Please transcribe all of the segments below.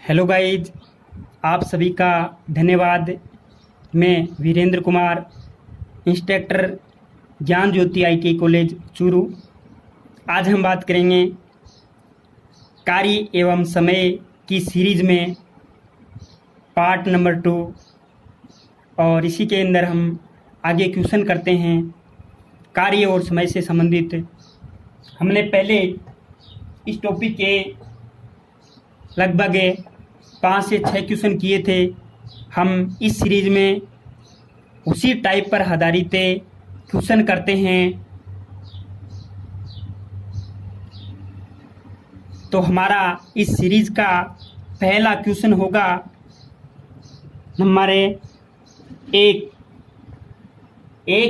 Hello guys, आप सभी का धन्यवाद। मैं वीरेंद्र कुमार, इंस्ट्रक्टर ज्ञान ज्योति आईटीआई कॉलेज चूरू। आज हम बात करेंगे कार्य एवं समय की सीरीज में पार्ट नंबर 2 और इसी के अंदर हम आगे क्वेश्चन करते हैं कार्य और समय से संबंधित। हमने पहले इस टॉपिक के लगभग 5 से 6 क्वेश्चन किए थे। हम इस सीरीज में उसी टाइप पर आधारित क्वेश्चन करते हैं। तो हमारा इस सीरीज का पहला क्वेश्चन होगा नंबर 1।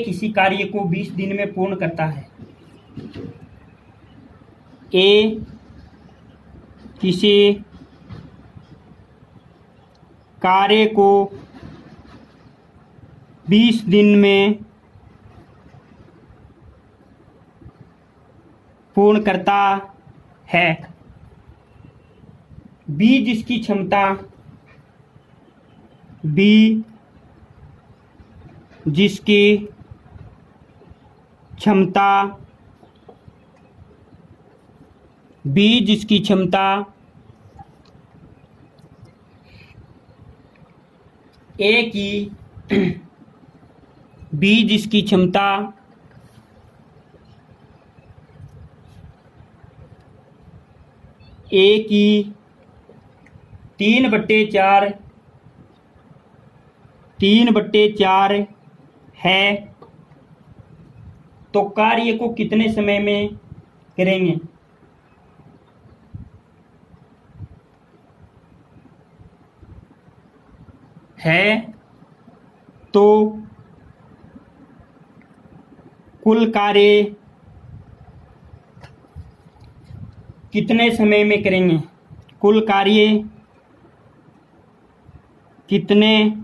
किसी कार्य को 20 दिन में पूर्ण करता है। ए किसी कार्य को 20 दिन में पूर्ण करता है। बी जिसकी क्षमता ए जिसकी क्षमता ए की 3/4 है, तो कार्य को कितने समय में करेंगे? है तो कुल कार्य कितने समय में करेंगे? कुल कार्य कितने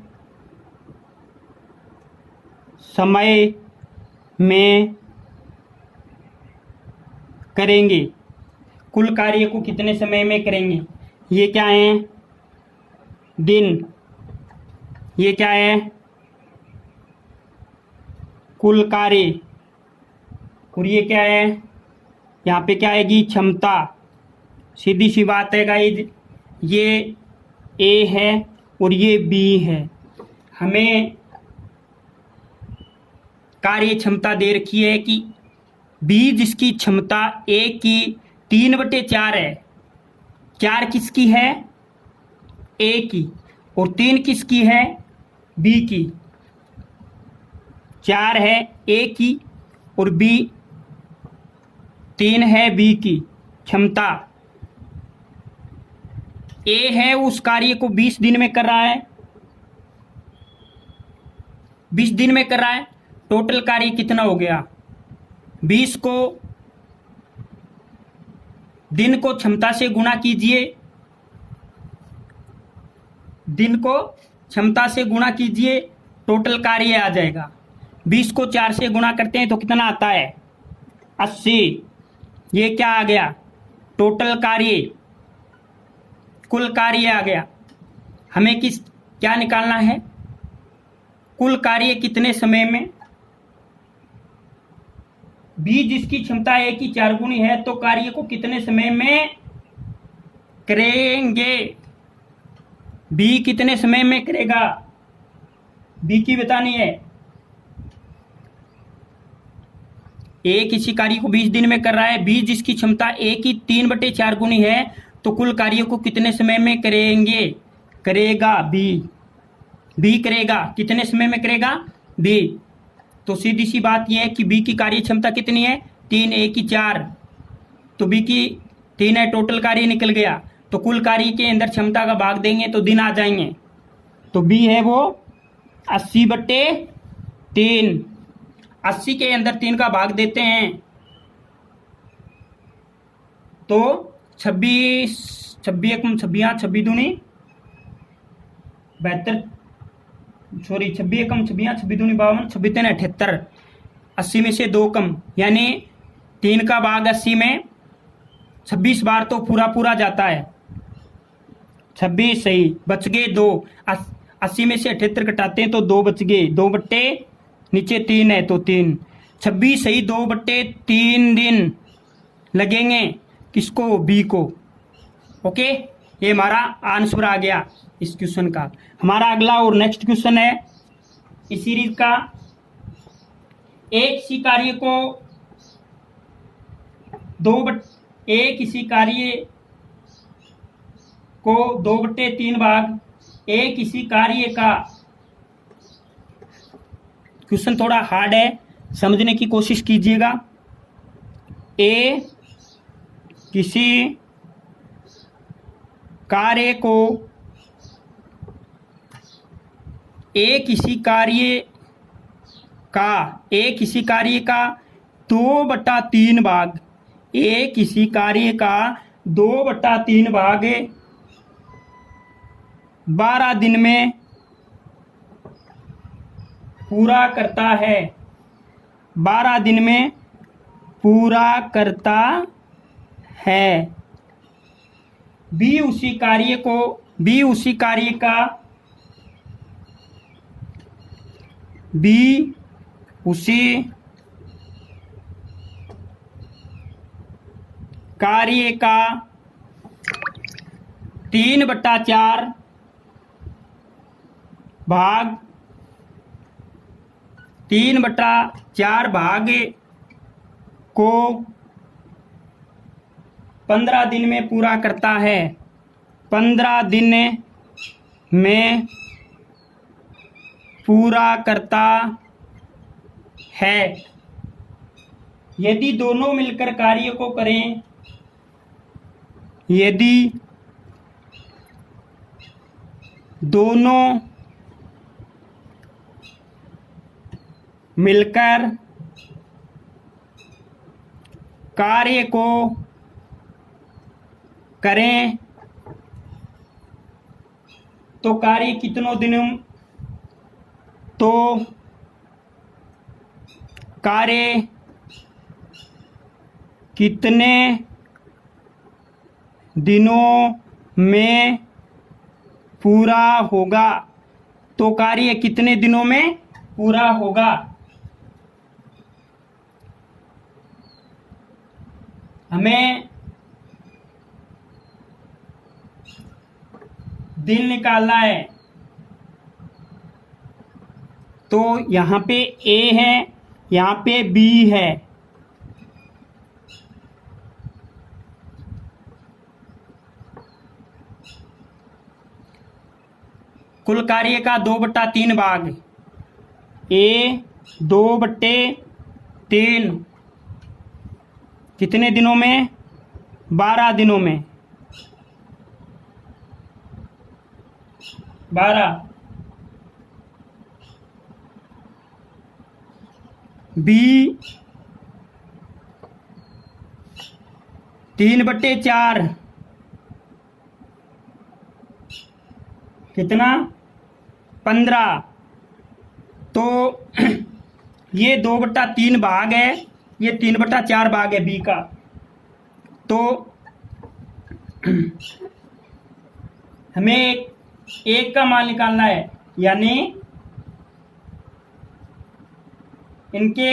समय में करेंगे? कुल कार्य को कितने समय में करेंगे? ये क्या है? दिन। ये क्या है? कुल कार्य। और ये क्या है? यहाँ पे क्या आएगी? क्षमता। सीधी सी बात है गाइज, ये ए है और ये बी है। हमें कार्य क्षमता दे रखी है कि बी जिसकी क्षमता ए की 3/4 है। 4 किसकी है? ए की। और 3 किसकी है? बी की। 4 है ए की और 3 है बी की क्षमता। ए है उस कार्य को 20 दिन में कर रहा है। 20 दिन में कर रहा है। टोटल कार्य कितना हो गया? 20 को दिन को क्षमता से गुणा कीजिए। दिन को क्षमता से गुणा कीजिए, टोटल कार्य आ जाएगा। 20 को 4 से गुणा करते हैं तो कितना आता है? 80। ये क्या आ गया? टोटल कार्य, कुल कार्य आ गया। हमें क्या निकालना है? कुल कार्य कितने समय में? बी जिसकी क्षमता ए की 4 गुनी है, तो कार्य को कितने समय में करेंगे? बी कितने समय में करेगा? बी की बतानी है। ए किसी कार्य को 20 दिन में कर रहा है। बी जिसकी क्षमता ए की 3/4 गुनी है, तो कुल कार्य को कितने समय में करेगा बी करेगा। कितने समय में करेगा? बी। तो सीधी सी बात यह है कि बी की कार्य क्षमता कितनी है? 3, ए की 4, तो बी की 3 है। टोटल कार्य निकल गया। तो कुल कार्य के अंदर क्षमता का भाग देंगे तो दिन आ जाएंगे। तो बी है वो 80/3। 80 के अंदर 3 का भाग देते हैं तो 26 एकम 26 26 दूनी 72, सॉरी 26 एकम 26 26 दूनी 52, 26 3 78। 80 में से 2 कम, यानी 3 का भाग 80 में 26 बार तो पूरा जाता है। 26 सही, बच गए 2। 80 में से 78 घटाते हैं तो 2 बच गए, 2 बट्टे नीचे 3 है तो 3। 26 सही, 2 बट्टे 3 दिन लगेंगे किसको, बी को। ओके, ये हमारा आंसर आ गया इस क्वेश्चन का। हमारा अगला और नेक्स्ट क्वेश्चन है इस सीरीज का। एक इसी कार्य को एक इसी कार्य को 2/3 भाग एक इसी कार्य का। क्वेश्चन थोड़ा हार्ड है, समझने की कोशिश कीजिएगा। ए किसी कार्य को एक इसी कार्य का 2/3 भाग, एक इसी कार्य का 2/3 भाग 12 दिन में पूरा करता है, 12 दिन में पूरा करता है। बी उसी कार्य का 3/4 भाग 3/4 भाग को 15 दिन में पूरा करता है, 15 दिन में पूरा करता है। यदि दोनों मिलकर कार्य को करें, यदि दोनों मिलकर कार्य को करें तो कार्य कितने दिनों में पूरा होगा, तो कार्य कितने दिनों में पूरा होगा। हमें दिन निकालना है, तो यहां पे ए है, यहां पे बी है। कुल कार्य का 2/3 भाग, ए 2/3 कितने दिनों में, 12 दिनों में, 12। बी 3/4 कितना, 15। तो ये 2/3 भाग है, ये 3/4 भाग है बी का। तो हमें एक का मान निकालना है, यानी इनके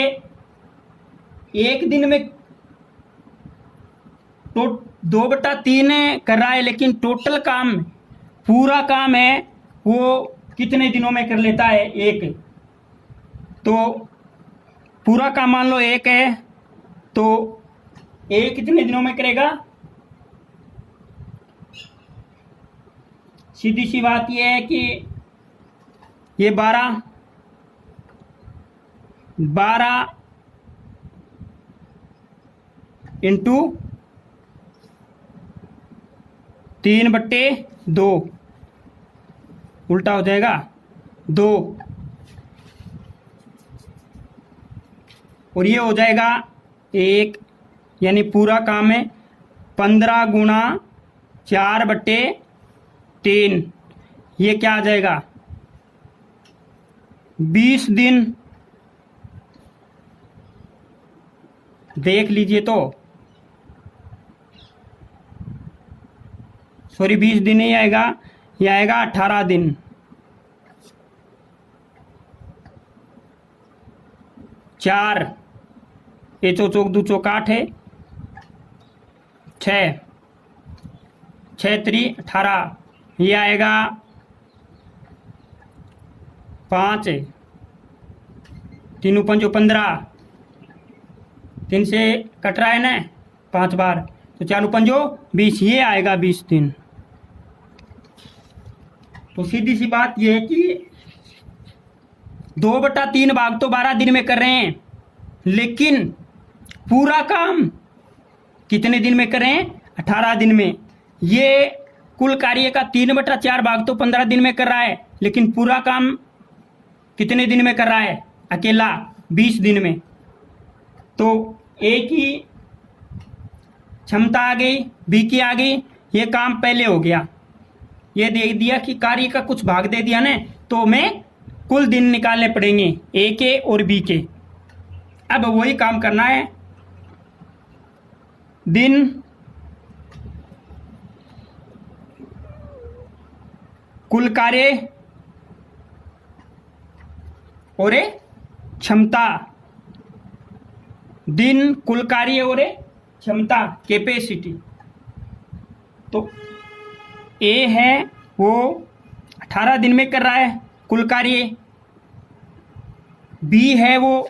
एक दिन में तो 2/3 कर रहा है, लेकिन टोटल काम, पूरा काम है वो कितने दिनों में कर लेता है, एक। तो पूरा काम मान लो एक है, तो एक कितने दिनों में करेगा। सीधी सी बात यह है कि ये 12 इंटू 3/2 उल्टा हो जाएगा 2, और ये हो जाएगा 1, यानी पूरा काम है 15 गुणा 4/3। ये क्या आ जाएगा, 20 दिन। देख लीजिए तो सॉरी 20 दिन नहीं आएगा, ये आएगा 18 दिन। 4 ये चौक 2 चौक 8 है, 6 6 3 18, ये आएगा 5 3 5 15, 3 से कट रहा है ना 5 बार, तो 4 5 20, ये आएगा 20 दिन। तो सीधी सी बात ये है कि 2/3 भाग तो 12 दिन में कर रहे हैं, लेकिन पूरा काम कितने दिन में कर रहे हैं? 18 दिन में। ये कुल कार्य का 3/4 भाग तो 15 दिन में कर रहा है, लेकिन पूरा काम कितने दिन में कर रहा है? अकेला 20 दिन में। तो ए की क्षमता आ गई, बी की आ गई, ये काम पहले हो गया। ये दे दिया कि कार्य का कुछ भाग दे दिया ना, तो हमें कुल दिन निकालने पड़ेंगे ए के और बी के। अब वही काम करना है, दिन कुल कार्य और क्षमता, दिन कुल कार्य और क्षमता कैपेसिटी। तो ए है वो 18 दिन में कर रहा है कुल कार्य, बी है वो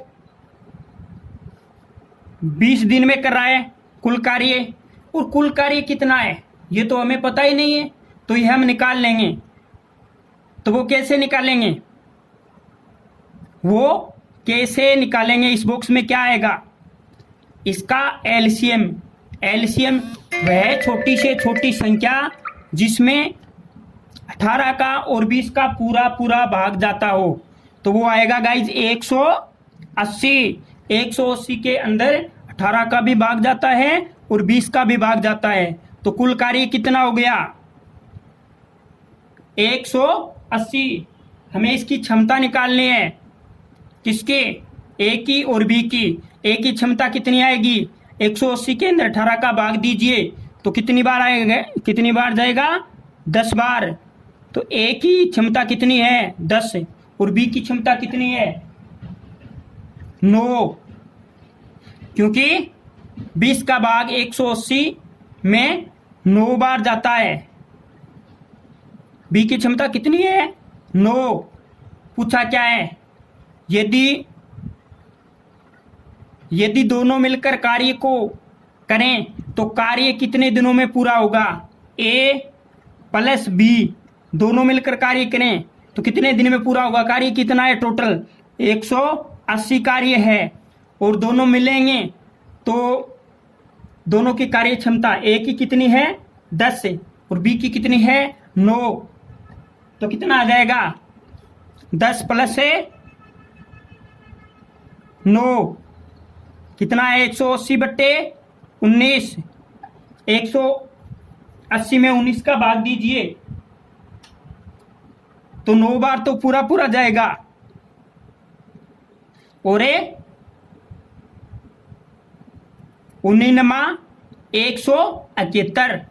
20 दिन में कर रहा है कुल कार्य। और कुल कार्य कितना है ये तो हमें पता ही नहीं है, तो ये हम निकाल लेंगे। तो वो कैसे निकालेंगे? वो कैसे निकालेंगे? इस बॉक्स में क्या आएगा? इसका एलसीएम। एलसीएम वह छोटी से छोटी संख्या जिसमें 18 का और 20 का पूरा पूरा भाग जाता हो, तो वो आएगा गाइज 180। 180 के अंदर 18 का भी भाग जाता है और 20 का भी भाग जाता है, तो कुल कार्य कितना हो गया? 180। हमें इसकी क्षमता निकालनी है, किसके? ए की और बी की। ए की क्षमता कितनी आएगी? 180 के अंदर 18 का भाग दीजिए तो कितनी बार आएगा? कितनी बार जाएगा? 10 बार। तो ए की क्षमता कितनी है? 10, और बी की क्षमता कितनी है? 9, क्योंकि 20 का भाग 180 में 9 बार जाता है। बी की क्षमता कितनी है? 9। पूछा क्या है? यदि दोनों मिलकर कार्य को करें तो कार्य कितने दिनों में पूरा होगा? ए प्लस बी दोनों मिलकर कार्य करें तो कितने दिन में पूरा होगा? कार्य कितना है टोटल? 180 कार्य है, और दोनों मिलेंगे तो दोनों की कार्य क्षमता ए की कितनी है? 10 और बी की कितनी है? 9। तो कितना आ जाएगा? 10 प्लस 9 कितना है? 180/19। 180 में 19 का भाग दीजिए तो 9 बार तो पूरा पूरा जाएगा, और 19 171।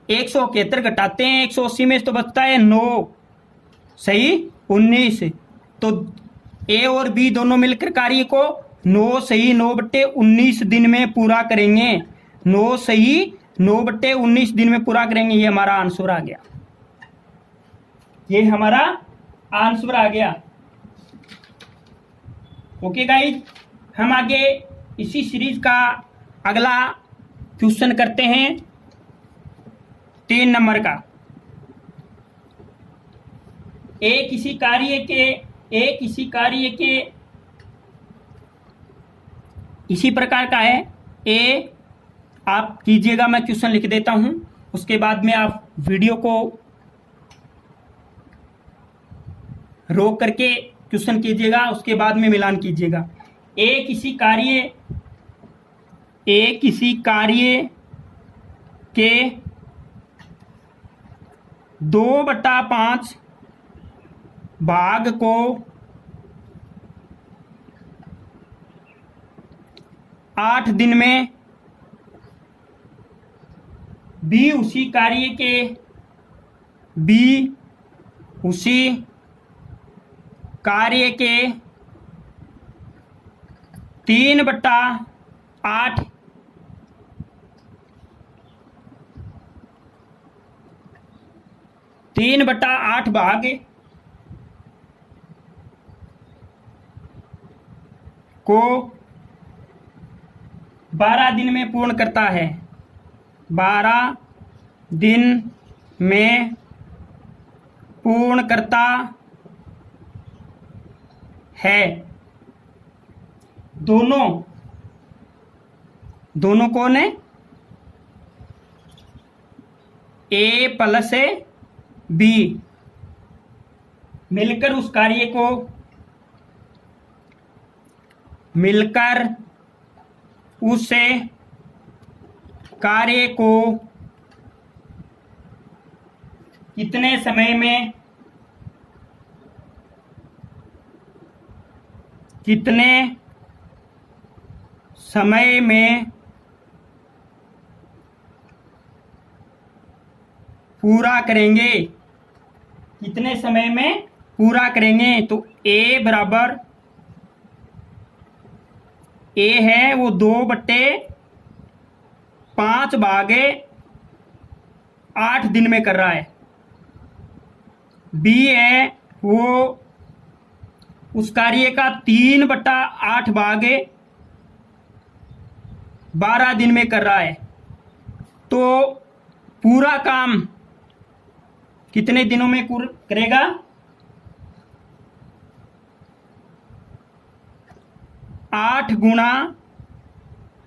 171 घटाते हैं 180 में तो बचता है 9, सही 19। तो ए और बी दोनों मिलकर कार्य को 9 सही 9/19 दिन में पूरा करेंगे। 9 सही 9/19 दिन में पूरा करेंगे। ये हमारा आंसर आ गया, ये हमारा आंसर आ गया। ओके गाइज, हम आगे इसी सीरीज का अगला क्वेश्चन करते हैं 3 नंबर का। किसी कार्य के इसी प्रकार का है। आप कीजिएगा, मैं क्वेश्चन लिख देता हूं, उसके बाद में आप वीडियो को रोक करके क्वेश्चन कीजिएगा, उसके बाद में मिलान कीजिएगा। किसी कार्य के 2/5 भाग को 8 दिन में बी उसी कार्य के बी उसी कार्य के 3/8 3/8 भाग को 12 दिन में पूर्ण करता है। 12 दिन में पूर्ण करता है। दोनों कौन है? ए प्लस बी मिलकर उस कार्य को कितने समय में पूरा करेंगे? कितने समय में पूरा करेंगे? तो ए बराबर ए है वो 2/5 भागे 8 दिन में कर रहा है। बी है वो उस कार्य का 3/8 भागे 12 दिन में कर रहा है। तो पूरा काम कितने दिनों में करेगा? 8 गुणा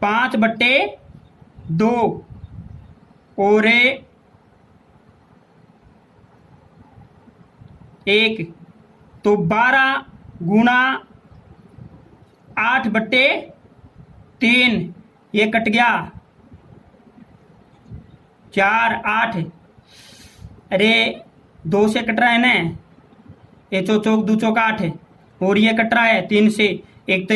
5/2 और 1 तो 12 गुणा 8/3 ये कट गया 4 8 अरे 2 से कट रहा है ना, ये चौक 2 चौक 8 और ये कट रहा है 3 से। एक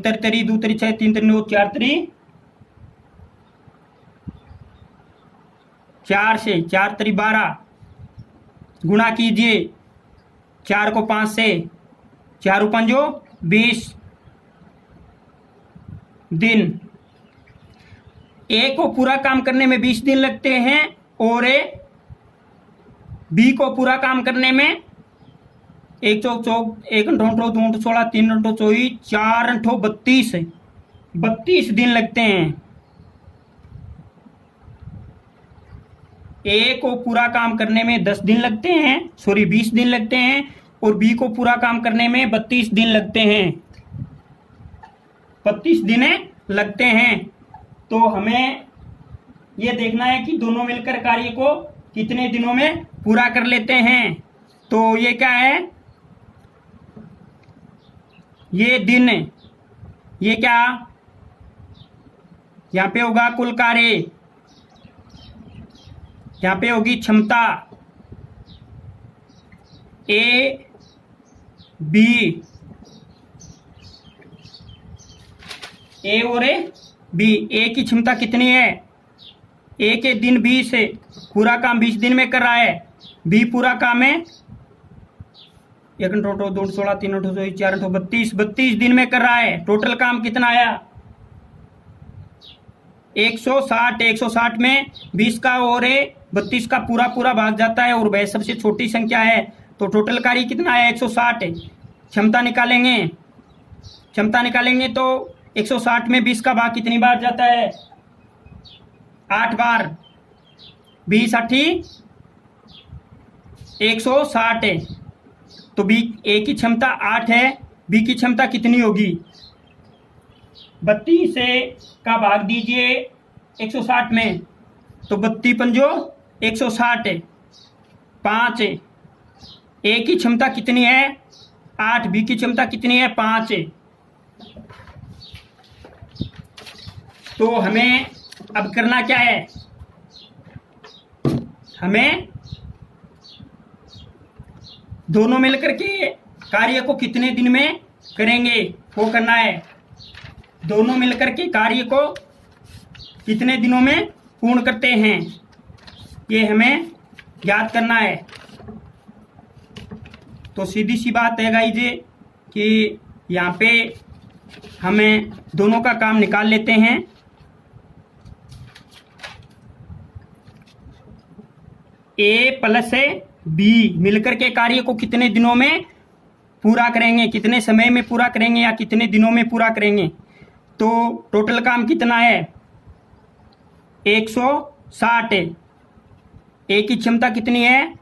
तरी 2 तरी 6 3 तरी 9 4 तरी 4 से 4 तरी 12 गुणा कीजिए 4 को 5 से 4 पंजो 20 दिन। ए को पूरा काम करने में 20 दिन लगते हैं और बी को पूरा काम करने में 1 चौक 1 2 16 3 24 4 32 दिन लगते हैं। ए को पूरा काम करने में 10 दिन लगते हैं 20 दिन लगते हैं और बी को पूरा काम करने में 32 दिन लगते हैं 32 दिन लगते हैं। तो हमें यह देखना है कि दोनों मिलकर कार्य को कितने दिनों में पूरा कर लेते हैं। तो ये क्या है? ये दिन, ये क्या यहां पे होगा कुल कार्य, यहां पे होगी क्षमता ए बी ए और बी। ए की क्षमता कितनी है? ए के दिन 20 है, पूरा काम 20 दिन में कर रहा है। बी पूरा काम है 1 2 16 3 4 32 दिन में कर रहा है। टोटल काम कितना आया? 160 में 20 का और 32 का पूरा भाग जाता है और वह सबसे छोटी संख्या है। तो टोटल कार्य कितना है? 160। क्षमता निकालेंगे तो 160 में 20 का भाग कितनी बार जाता है? 8 बार। 20 8 160 है। तो बी ए की क्षमता 8 है, बी की क्षमता कितनी होगी? 32 का भाग दीजिए 160 में तो 32 पंजो 160 है 5 है। ए की क्षमता कितनी है? 8। बी की क्षमता कितनी है? 5 है। तो हमें अब करना क्या है? हमें दोनों मिलकर के कार्य को कितने दिन में करेंगे वो करना है। दोनों मिलकर के कार्य को कितने दिनों में पूर्ण करते हैं। ये हमें ज्ञात करना है। तो सीधी सी बात है गाइज कि यहाँ पे हमें दोनों का काम निकाल लेते हैं। ए प्लस बी मिलकर के कार्य को कितने दिनों में पूरा करेंगे, कितने समय में पूरा करेंगे या कितने दिनों में पूरा करेंगे। तो टोटल काम कितना है 160। ए की क्षमता कितनी है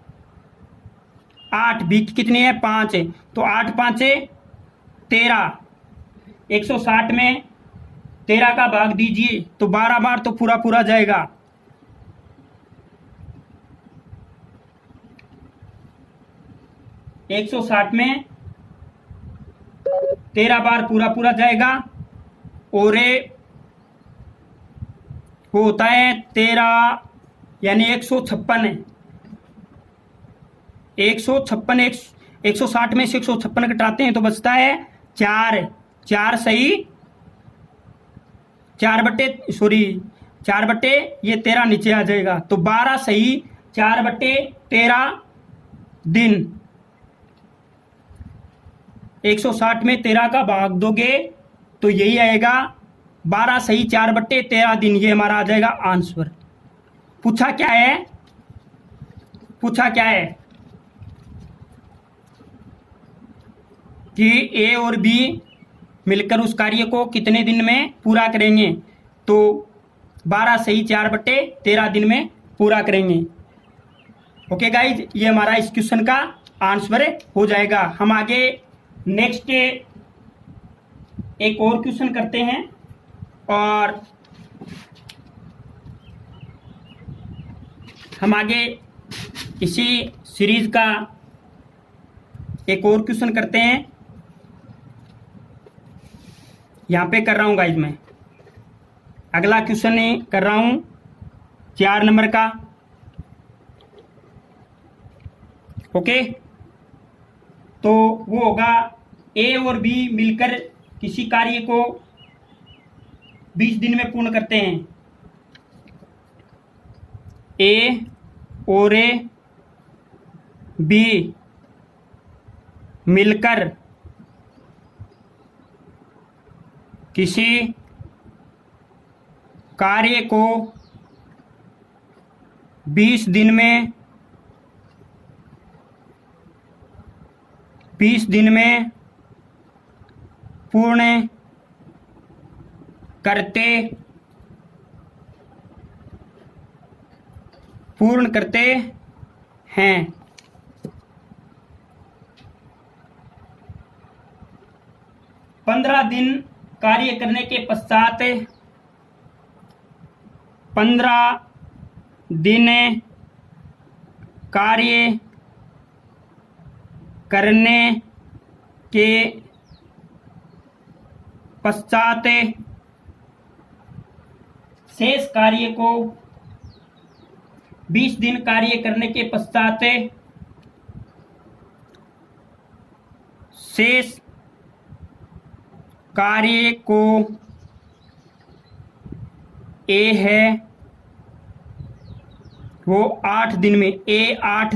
8, बी की कितनी है 5 है। तो 8 5 13, 160 में 13 का भाग दीजिए तो 12 बार तो पूरा पूरा जाएगा। एक 160 में 13 बार पूरा पूरा जाएगा और वो होता है 13 यानी 156 है। 160 में से 156 घटाते हैं तो बचता है 4 सही 4 बटे ये 13 नीचे आ जाएगा तो 12 सही 4/13 दिन। 160 में 13 का भाग दोगे तो यही आएगा 12 सही 4/13 दिन। ये हमारा आ जाएगा आंसर। पूछा क्या है कि ए और बी मिलकर उस कार्य को कितने दिन में पूरा करेंगे। तो 12 सही 4/13 दिन में पूरा करेंगे। ओके गाइज, ये हमारा इस क्वेश्चन का आंसर हो जाएगा। हम आगे नेक्स्ट एक और क्वेश्चन करते हैं और हम आगे इसी सीरीज का एक और क्वेश्चन करते हैं। यहाँ पे कर रहा हूँ गाइज, मैं अगला क्वेश्चन कर रहा हूँ 4 नंबर का। ओके, तो वो होगा ए और बी मिलकर किसी कार्य को 20 दिन में पूर्ण करते हैं। ए और बी मिलकर किसी कार्य को 20 दिन में पूर्ण करते हैं। 15 दिन कार्य करने के पश्चात 15 दिन कार्य करने के पश्चात शेष कार्य को 20 दिन कार्य करने के पश्चात शेष कार्य को ए है वो 8 दिन में 8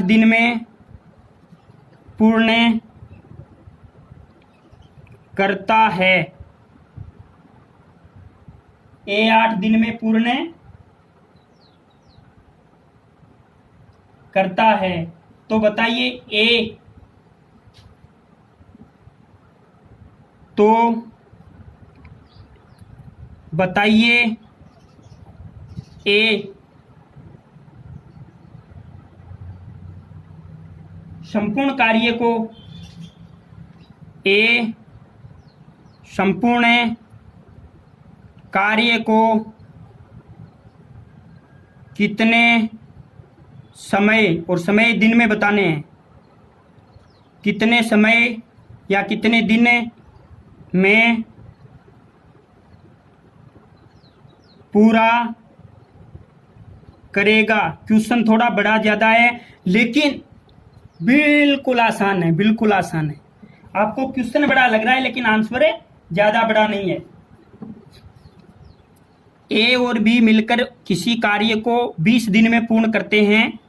दिन में पूर्ण करता है। 8 दिन में पूर्ण करता है। तो बताइए ए, तो बताइए ए संपूर्ण कार्य को संपूर्ण कार्य को कितने समय, और समय दिन में बताने हैं, कितने समय या कितने दिन में पूरा करेगा। क्वेश्चन थोड़ा बड़ा ज़्यादा है लेकिन बिल्कुल आसान है, बिल्कुल आसान है। आपको क्वेश्चन बड़ा लग रहा है लेकिन आंसर ज़्यादा बड़ा नहीं है। ए और बी मिलकर किसी कार्य को 20 दिन में पूर्ण करते हैं,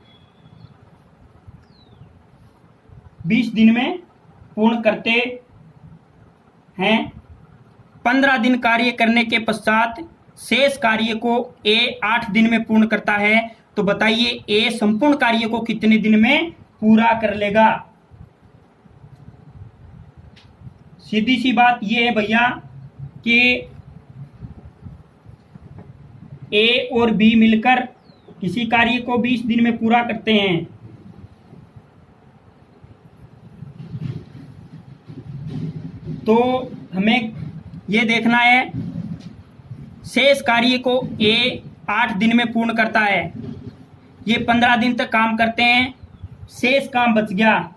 20 दिन में पूर्ण करते हैं, 15 दिन कार्य करने के पश्चात शेष कार्य को ए 8 दिन में पूर्ण करता है, तो बताइए ए संपूर्ण कार्य को कितने दिन में पूरा कर लेगा। सीधी सी बात यह है भैया कि ए और बी मिलकर किसी कार्य को 20 दिन में पूरा करते हैं, तो हमें यह देखना है शेष कार्य को ए 8 दिन में पूर्ण करता है, ये 15 दिन तक काम करते हैं, शेष काम बच गया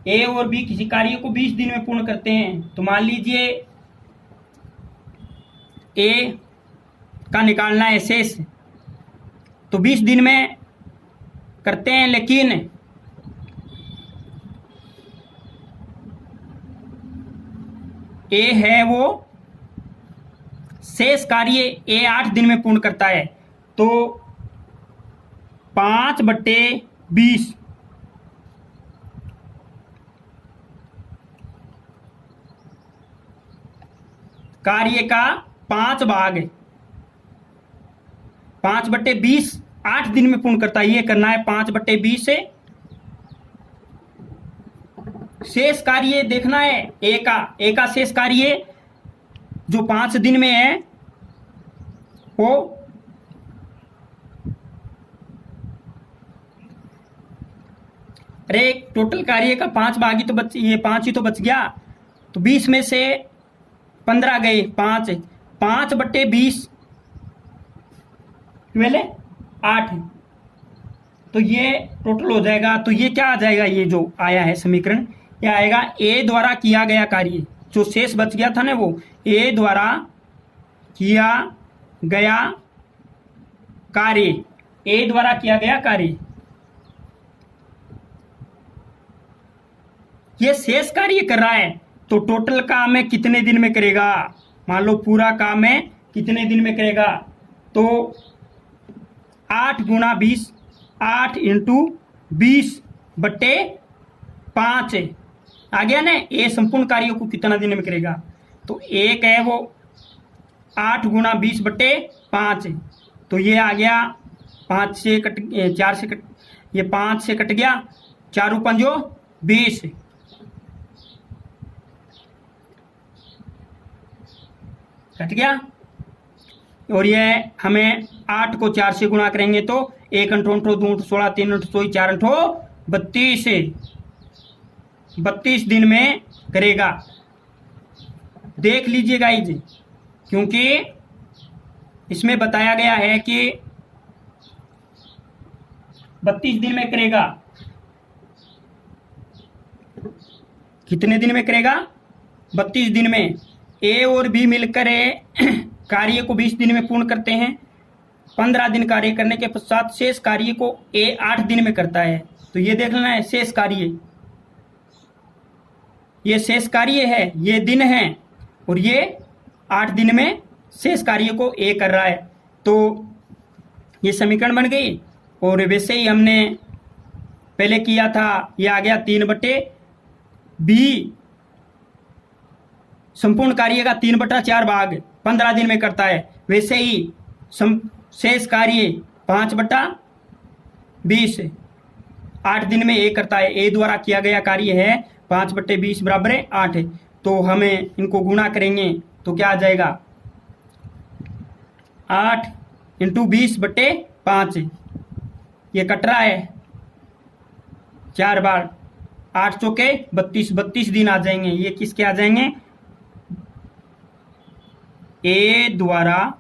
ए और बी किसी कार्य को 20 दिन में पूर्ण करते हैं, तो मान लीजिए ए का निकालना है शेष, तो 20 दिन में करते हैं, लेकिन ए है वो शेष कार्य ए 8 दिन में पूर्ण करता है, तो 5/20 कार्य का 5 भाग 5/20 8 दिन में पूर्ण करता है, ये करना है 5/20 से शेष कार्य देखना है ए का शेष कार्य जो 5 दिन में है वो अरे टोटल कार्य का 5 भाग ही तो बच, ये 5 ही तो बच गया, तो 20 में से 15 गए, 5/20 वेले 8, तो ये टोटल हो जाएगा। तो ये क्या आ जाएगा, ये जो आया है समीकरण, ये आएगा ए द्वारा किया गया कार्य, जो शेष बच गया था ना वो ए द्वारा किया गया कार्य, ए द्वारा किया गया कार्य, ये शेष कार्य कर रहा है, तो टोटल काम है कितने दिन में करेगा, मान लो पूरा काम है कितने दिन में करेगा, तो 8 × 20 8 × 20/5 आ गया ना। ए संपूर्ण कार्यों को कितना दिन में करेगा, तो एक है वो 8 × 20/5, तो ये आ गया 5 से कट 4 से कट, ये 5 से कट गया, 4 × 5 = 20, कट गया। और ये हमें 8 को 4 से गुणा करेंगे तो 1 × 8 = 2 × 16 3 × 24 4 × 32 दिन में करेगा। देख लीजिएगा गाइज, क्योंकि इसमें बताया गया है कि 32 दिन में करेगा। कितने दिन में करेगा, 32 दिन में। ए और बी मिलकर कार्य को 20 दिन में पूर्ण करते हैं, 15 दिन कार्य करने के पश्चात शेष कार्य को ए 8 दिन में करता है, तो ये देख लेना है शेष कार्य, ये शेष कार्य है, ये दिन है, और ये 8 दिन में शेष कार्य को ए कर रहा है, तो ये समीकरण बन गई। और वैसे ही हमने पहले किया था, ये आ गया 3/b, संपूर्ण कार्य का 3/4 भाग 15 दिन में करता है, वैसे ही शेष कार्य 5/20 8 दिन में ए करता है। ए द्वारा किया गया कार्य है 5/20 = 8, तो हमें इनको गुणा करेंगे तो क्या आ जाएगा, 8 × 20/5, ये कट रहा है 4 बार, 8 चौके 32 दिन आ जाएंगे। ये किसके आ जाएंगे, ए द्वारा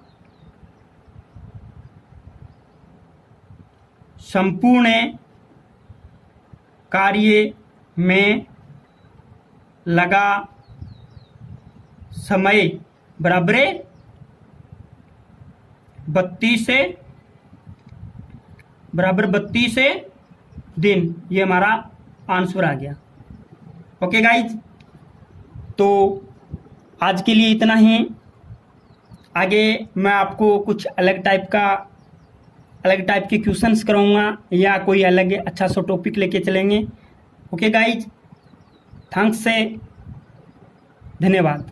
संपूर्ण कार्य में लगा समय बराबरे 32 से बराबर 32 से दिन, ये हमारा आंसर आ गया। ओके गाइज, तो आज के लिए इतना ही। आगे मैं आपको कुछ अलग टाइप के क्वेश्चंस कराऊंगा या कोई अलग अच्छा सा टॉपिक लेके चलेंगे। ओके गाइज, थैंक्स से धन्यवाद।